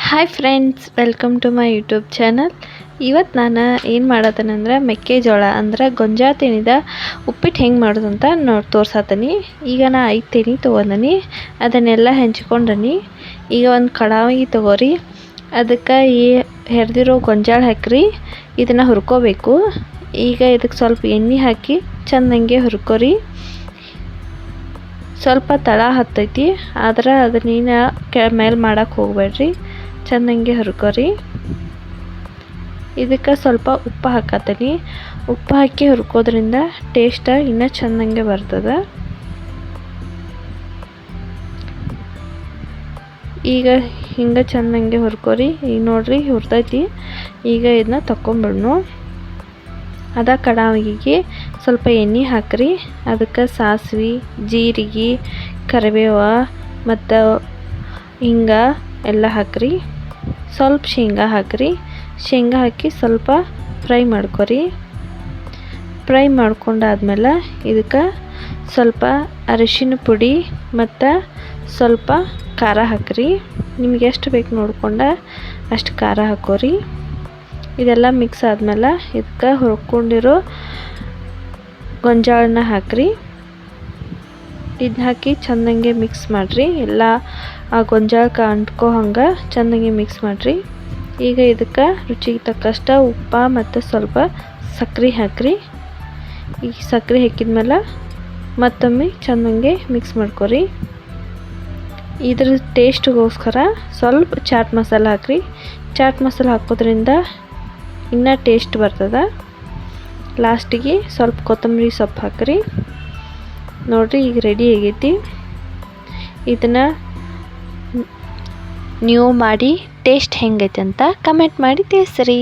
Hi friends, welcome to my YouTube channel. ಇವತ್ತು ನಾನು ಏನು ಮಾಡತ್ತೇನೆಂದ್ರೆ ಮೆಕ್ಕೆಜೋಳ ಅಂದ್ರೆ ಗೊಂಜಾಳ ತೆನಿದ ಉಪ್ಪಿಟ್ಟು ಹೆಂಗೆ ಮಾಡೋದು ಅಂತ ತೋರ್ಸತ್ತೀನಿ. ಈಗ ನಾ 5 ತೆನಿ ತೊಗೊಂಡನಿ, ಅದನ್ನೆಲ್ಲ ಹೆಂಚ್ಕೊಂಡನಿ. ಈಗ ಒಂದು ಕಡಾಯಿ ತೊಗೋರಿ, ಅದಕ್ಕೆ ಈ ಹೆರ್ದಿರೋ ಗೊಂಜಾಳ ಹಾಕ್ರಿ. ಇದನ್ನು ಹುರ್ಕೋಬೇಕು. ಈಗ ಇದಕ್ಕೆ ಸ್ವಲ್ಪ ಎಣ್ಣೆ ಹಾಕಿ ಚೆಂದಂಗೆ ಹುರ್ಕೋರಿ. ಸ್ವಲ್ಪ ತಳ ಹತ್ತೈತಿ, ಆದ್ರೆ ಅದನ್ನೇನು ಮೇಲೆ ಮಾಡೋಕ್ಕೆ ಹೋಗ್ಬೇಡ್ರಿ. ಚೆಂದಂಗೆ ಹುರ್ಕೋರಿ. ಇದಕ್ಕೆ ಸ್ವಲ್ಪ ಉಪ್ಪು ಹಾಕತ್ತೀನಿ. ಉಪ್ಪು ಹಾಕಿ ಹುರ್ಕೋದ್ರಿಂದ ಟೇಸ್ಟ್ ಇನ್ನೂ ಚೆಂದಂಗೆ ಬರ್ತದೆ. ಈಗ ಹಿಂಗೆ ಚೆಂದಂಗೆ ಹುರ್ಕೋರಿ. ಈಗ ನೋಡ್ರಿ ಹುರ್ತೈತಿ. ಈಗ ಇದನ್ನ ತಗೊಂಬಿಡ್ನು. ಅದ ಕಡಾಯಿಗೆ ಸ್ವಲ್ಪ ಎಣ್ಣೆ ಹಾಕ್ರಿ. ಅದಕ್ಕೆ ಸಾಸಿವೆ, ಜೀರಿಗೆ, ಕರಿಬೇವು ಮತ್ತು ಹಿಂಗೆ ಎಲ್ಲ ಹಾಕ್ರಿ. ಸ್ವಲ್ಪ ಶೇಂಗಾ ಹಾಕ್ರಿ. ಶೇಂಗಾ ಹಾಕಿ ಸ್ವಲ್ಪ ಫ್ರೈ ಮಾಡ್ಕೊರಿ. ಫ್ರೈ ಮಾಡ್ಕೊಂಡಾದ್ಮೇಲೆ ಇದಕ್ಕೆ ಸ್ವಲ್ಪ ಅರಿಶಿನ ಪುಡಿ ಮತ್ತು ಸ್ವಲ್ಪ ಖಾರ ಹಾಕ್ರಿ. ನಿಮ್ಗೆ ಎಷ್ಟು ಬೇಕು ನೋಡ್ಕೊಂಡು ಅಷ್ಟು ಖಾರ ಹಾಕೋರಿ. ಇದೆಲ್ಲ ಮಿಕ್ಸ್ ಆದಮೇಲೆ ಇದಕ್ಕೆ ಹುರ್ಕೊಂಡಿರೋ ಗೊಂಜಾಳನ್ನ ಹಾಕ್ರಿ. ಇದನ್ನ ಹಾಕಿ ಚೆಂದಂಗೆ ಮಿಕ್ಸ್ ಮಾಡಿರಿ. ಎಲ್ಲ ಆ ಗೊಂಜಾಳಕ್ಕೆ ಅಂಟ್ಕೋ ಹಂಗೆ ಚೆಂದಂಗೆ ಮಿಕ್ಸ್ ಮಾಡಿರಿ. ಈಗ ಇದಕ್ಕೆ ರುಚಿಗೆ ತಕ್ಕಷ್ಟು ಉಪ್ಪು ಮತ್ತು ಸ್ವಲ್ಪ ಸಕ್ಕರೆ ಹಾಕ್ರಿ. ಈ ಸಕ್ಕರೆ ಹಾಕಿದ್ಮೇಲೆ ಮತ್ತೊಮ್ಮೆ ಚೆಂದಂಗೆ ಮಿಕ್ಸ್ ಮಾಡ್ಕೊರಿ. ಇದ್ರ ಟೇಸ್ಟಿಗೋಸ್ಕರ ಸ್ವಲ್ಪ ಚಾಟ್ ಮಸಾಲ ಹಾಕ್ರಿ. ಚಾಟ್ ಮಸಾಲ ಹಾಕೋದ್ರಿಂದ ಇನ್ನೂ ಟೇಸ್ಟ್ ಬರ್ತದೆ. ಲಾಸ್ಟಿಗೆ ಸ್ವಲ್ಪ ಕೊತ್ತಂಬರಿ ಸೊಪ್ಪು ಹಾಕ್ರಿ. ನೋಡಿರಿ, ಈಗ ರೆಡಿ ಆಗೈತಿ. ಇದನ್ನು ನೀವು ಮಾಡಿ ಟೇಸ್ಟ್ ಹೆಂಗೈತೆ ಅಂತ ಕಮೆಂಟ್ ಮಾಡಿ ತಿಳಿಸ್ರಿ.